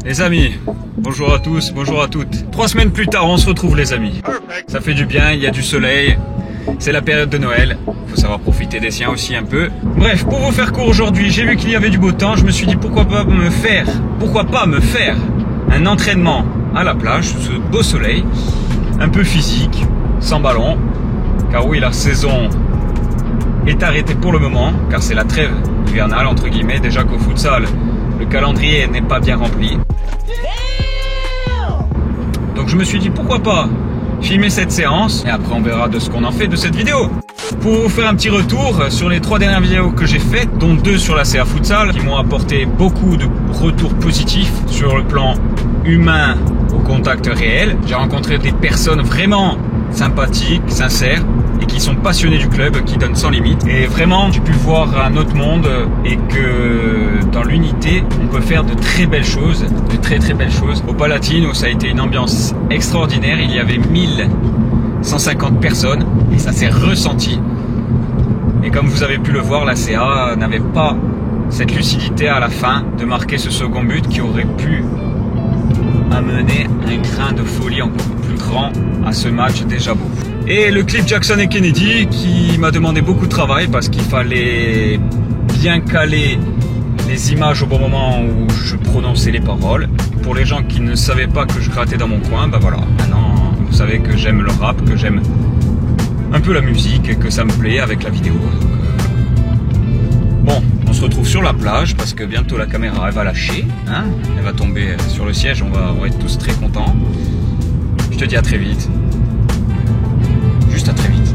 Les amis, bonjour à tous, bonjour à toutes. 3 semaines plus tard, on se retrouve les amis. Ça fait du bien, il y a du soleil. C'est la période de Noël. Faut savoir profiter des siens aussi un peu. Bref, pour vous faire court aujourd'hui, j'ai vu qu'il y avait du beau temps. Je me suis dit pourquoi pas me faire un entraînement à la plage sous ce beau soleil. Un peu physique, sans ballon. Car oui, la saison est arrêtée pour le moment. Car c'est la trêve hivernale entre guillemets. Déjà qu'au futsal, le calendrier n'est pas bien rempli. Donc je me suis dit pourquoi pas filmer cette séance et après on verra de ce qu'on en fait de cette vidéo. Pour vous faire un petit retour sur les 3 dernières vidéos que j'ai faites, dont 2 sur la CA Futsal, qui m'ont apporté beaucoup de retours positifs sur le plan humain au contact réel. J'ai rencontré des personnes vraiment sympathiques, sincères et qui sont passionnés du club, qui donnent sans limite. Et vraiment, j'ai pu voir un autre monde et que dans l'unité, on peut faire de très belles choses, de très belles choses. Au Palatino, ça a été une ambiance extraordinaire. Il y avait 1150 personnes et ça s'est ressenti. Et comme vous avez pu le voir, la CA n'avait pas cette lucidité à la fin de marquer ce second but qui aurait pu amener un grain de folie encore plus grand à ce match déjà beau. Et le clip Jackson et Kennedy qui m'a demandé beaucoup de travail parce qu'il fallait bien caler les images au bon moment où je prononçais les paroles. Pour les gens qui ne savaient pas que je grattais dans mon coin, bah voilà, maintenant vous savez que j'aime le rap, que j'aime un peu la musique et que ça me plaît avec la vidéo. Bon, on se retrouve sur la plage parce que bientôt la caméra elle va lâcher, hein, elle va tomber sur le siège, on va être tous très contents. Je te dis à très vite. Juste à très vite.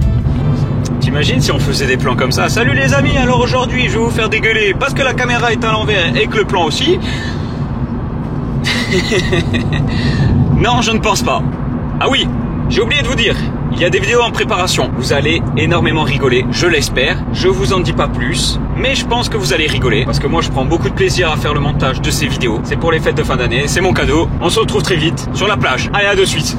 T'imagines si on faisait des plans comme ça? Salut les amis, alors aujourd'hui je vais vous faire dégueuler parce que la caméra est à l'envers et que le plan aussi. Non, je ne pense pas. Ah oui, j'ai oublié de vous dire, il y a des vidéos en préparation. Vous allez énormément rigoler, je l'espère. Je vous en dis pas plus, mais je pense que vous allez rigoler parce que moi je prends beaucoup de plaisir à faire le montage de ces vidéos. C'est pour les fêtes de fin d'année, c'est mon cadeau. On se retrouve très vite sur la plage. Allez, à de suite.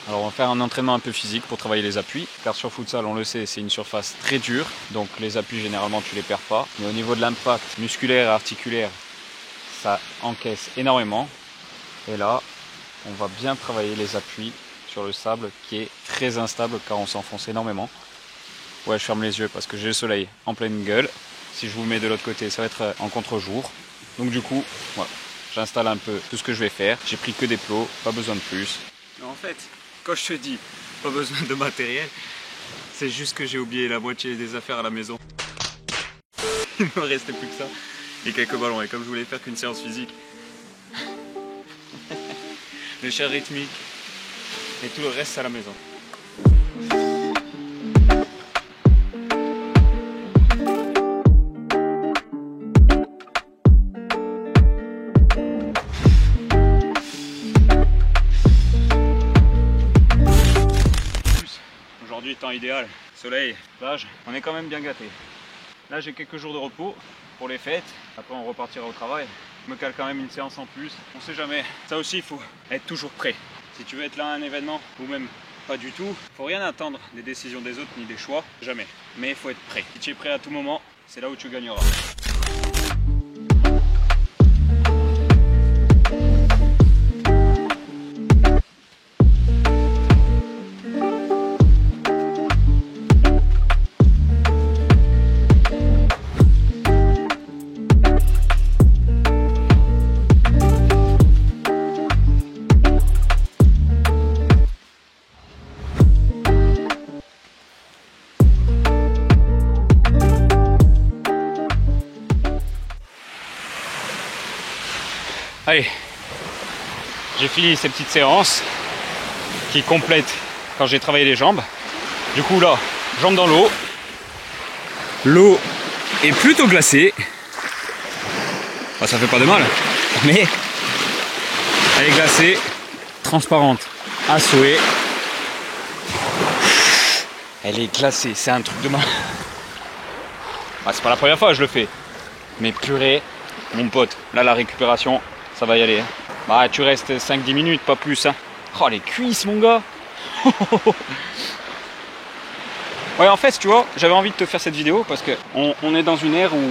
Alors on va faire un entraînement un peu physique pour travailler les appuis, car sur futsal on le sait c'est une surface très dure, donc les appuis généralement tu les perds pas, mais au niveau de l'impact musculaire et articulaire ça encaisse énormément, et là on va bien travailler les appuis sur le sable qui est très instable car on s'enfonce énormément. Ouais, je ferme les yeux parce que j'ai le soleil en pleine gueule, si je vous mets de l'autre côté ça va être en contre-jour, donc du coup voilà, j'installe un peu tout ce que je vais faire, j'ai pris que des plots, pas besoin de plus. Mais en fait, quand je te dis pas besoin de matériel, c'est juste que j'ai oublié la moitié des affaires à la maison. Il me restait plus que ça et quelques ballons. Et comme je voulais faire qu'une séance physique, les chairs rythmiques et tout le reste c'est à la maison. Aujourd'hui, temps idéal, soleil, plage, on est quand même bien gâté. Là j'ai quelques jours de repos pour les fêtes, après on repartira au travail. Je me cale quand même une séance en plus, on sait jamais. Ça aussi il faut être toujours prêt. Si tu veux être là à un événement ou même pas du tout, il faut rien attendre des décisions des autres ni des choix, jamais. Mais il faut être prêt. Si tu es prêt à tout moment, c'est là où tu gagneras. Allez, j'ai fini ces petites séances qui complètent quand j'ai travaillé les jambes. Du coup là, jambes dans l'eau. L'eau est plutôt glacée. Bah, ça fait pas de mal, mais elle est glacée, transparente à souhait. Elle est glacée, c'est un truc de mal. Ah, c'est pas la première fois que je le fais. Mais purée, mon pote, là la récupération, ça va y aller. Bah tu restes 5-10 minutes, pas plus. Hein. Oh les cuisses mon gars. Ouais, en fait, tu vois, j'avais envie de te faire cette vidéo parce que on est dans une ère où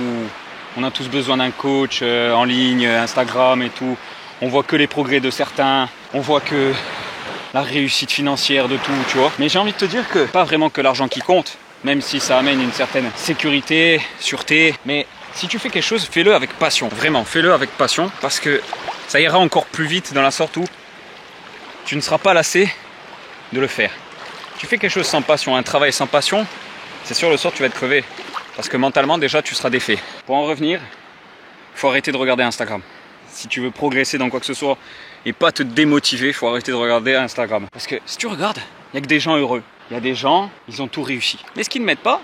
on a tous besoin d'un coach en ligne, Instagram et tout. On voit que les progrès de certains, on voit que la réussite financière de tout, tu vois. Mais j'ai envie de te dire que pas vraiment que l'argent qui compte, même si ça amène une certaine sécurité, sûreté. Mais si tu fais quelque chose, fais-le avec passion. Vraiment, fais-le avec passion parce que ça ira encore plus vite dans la sorte où tu ne seras pas lassé de le faire. Tu fais quelque chose sans passion, un travail sans passion, c'est sûr le soir tu vas être crevé. Parce que mentalement déjà tu seras défait. Pour en revenir, il faut arrêter de regarder Instagram. Si tu veux progresser dans quoi que ce soit et pas te démotiver, il faut arrêter de regarder Instagram. Parce que si tu regardes, il n'y a que des gens heureux. Il y a des gens, ils ont tout réussi. Mais ce qu'ils ne mettent pas,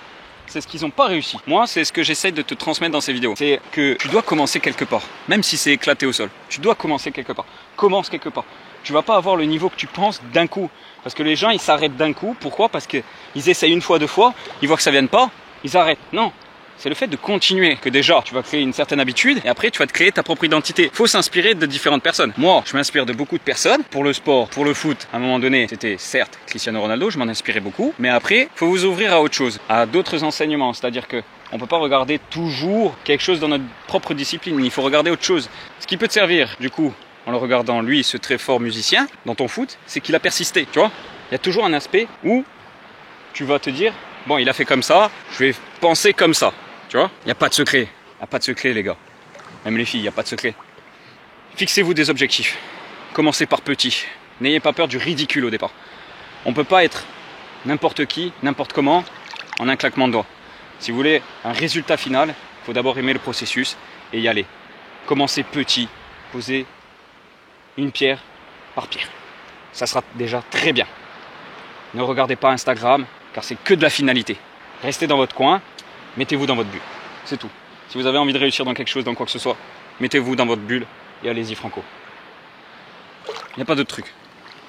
c'est ce qu'ils n'ont pas réussi. Moi, c'est ce que j'essaye de te transmettre dans ces vidéos. C'est que tu dois commencer quelque part. Même si c'est éclaté au sol. Tu dois commencer quelque part. Commence quelque part. Tu vas pas avoir le niveau que tu penses d'un coup. Parce que les gens, ils s'arrêtent d'un coup. Pourquoi? Parce qu'ils essayent une fois, deux fois, ils voient que ça ne vient pas, ils arrêtent. Non. C'est le fait de continuer que déjà, tu vas créer une certaine habitude et après, tu vas te créer ta propre identité. Il faut s'inspirer de différentes personnes. Moi, je m'inspire de beaucoup de personnes. Pour le sport, pour le foot, à un moment donné, c'était certes Cristiano Ronaldo, je m'en inspirais beaucoup. Mais après, il faut vous ouvrir à autre chose, à d'autres enseignements. C'est-à-dire que on ne peut pas regarder toujours quelque chose dans notre propre discipline. Il faut regarder autre chose. Ce qui peut te servir, du coup, en le regardant, lui, ce très fort musicien, dans ton foot, c'est qu'il a persisté, tu vois. Il y a toujours un aspect où tu vas te dire, bon, il a fait comme ça, je vais penser comme ça, tu vois. Il n'y a pas de secret, il n'y a pas de secret, les gars. Même les filles, il n'y a pas de secret. Fixez-vous des objectifs. Commencez par petit. N'ayez pas peur du ridicule au départ. On ne peut pas être n'importe qui, n'importe comment, en un claquement de doigts. Si vous voulez un résultat final, il faut d'abord aimer le processus et y aller. Commencez petit, posez une pierre par pierre. Ça sera déjà très bien. Ne regardez pas Instagram, car c'est que de la finalité. Restez dans votre coin, mettez-vous dans votre bulle. C'est tout. Si vous avez envie de réussir dans quelque chose, dans quoi que ce soit, mettez-vous dans votre bulle et allez-y franco. Il n'y a pas d'autre truc.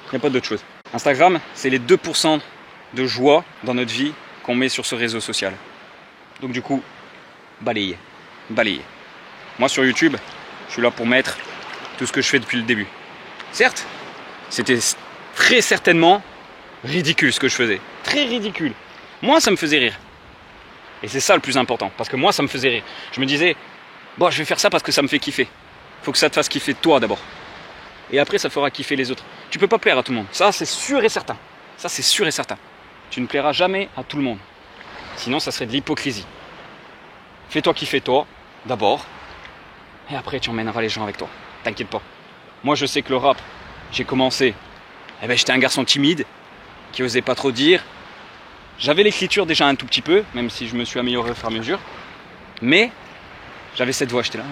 Il n'y a pas d'autre chose. Instagram, c'est les 2% de joie dans notre vie qu'on met sur ce réseau social. Donc du coup, balayez. Balayez. Moi sur YouTube, je suis là pour mettre tout ce que je fais depuis le début. Certes, c'était très certainement ridicule ce que je faisais. Très ridicule. Moi, ça me faisait rire. Et c'est ça le plus important. Parce que moi, ça me faisait rire. Je me disais, bon, je vais faire ça parce que ça me fait kiffer. Il faut que ça te fasse kiffer toi d'abord. Et après, ça fera kiffer les autres. Tu peux pas plaire à tout le monde. Ça, c'est sûr et certain. Ça, c'est sûr et certain. Tu ne plairas jamais à tout le monde. Sinon, ça serait de l'hypocrisie. Fais-toi kiffer toi, d'abord. Et après, tu emmèneras les gens avec toi. T'inquiète pas. Moi, je sais que le rap, j'ai commencé. Eh ben, j'étais un garçon timide, qui osait pas trop dire. J'avais l'écriture déjà un tout petit peu, même si je me suis amélioré au fur et à mesure. Mais, j'avais cette voix, j'étais là.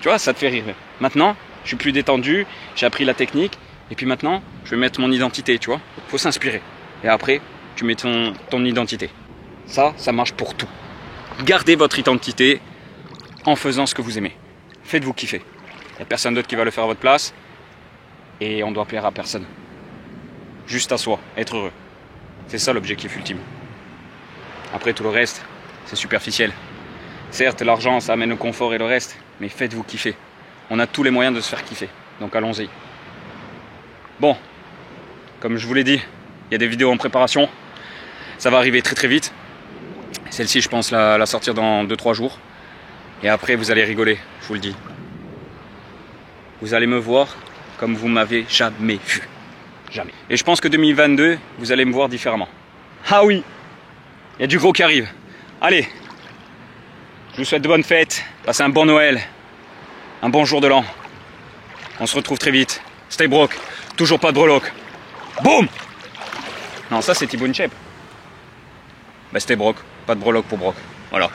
Tu vois, ça te fait rire. Maintenant, je suis plus détendu, j'ai appris la technique. Et puis maintenant, je vais mettre mon identité, tu vois. Faut s'inspirer. Et après, tu mets ton identité. Ça marche pour tout. Gardez votre identité en faisant ce que vous aimez. Faites-vous kiffer. Il n'y a personne d'autre qui va le faire à votre place. Et on doit plaire à personne. Juste à soi, être heureux. C'est ça l'objectif ultime. Après tout le reste, c'est superficiel. Certes, l'argent, ça amène le confort et le reste. Mais faites-vous kiffer. On a tous les moyens de se faire kiffer. Donc allons-y. Bon, comme je vous l'ai dit, il y a des vidéos en préparation. Ça va arriver très très vite. Celle-ci, je pense la sortir dans 2-3 jours. Et après, vous allez rigoler, je vous le dis. Vous allez me voir comme vous m'avez jamais vu. Jamais. Et je pense que 2022, vous allez me voir différemment. Ah oui, il y a du gros qui arrive. Allez, je vous souhaite de bonnes fêtes. Passez un bon Noël. Un bon jour de l'an. On se retrouve très vite. Stay broke. Toujours pas de breloque. Boum! Non, ça c'est Thibaut Inchep. Bah, stay broke. Pas de breloque pour broc. Voilà.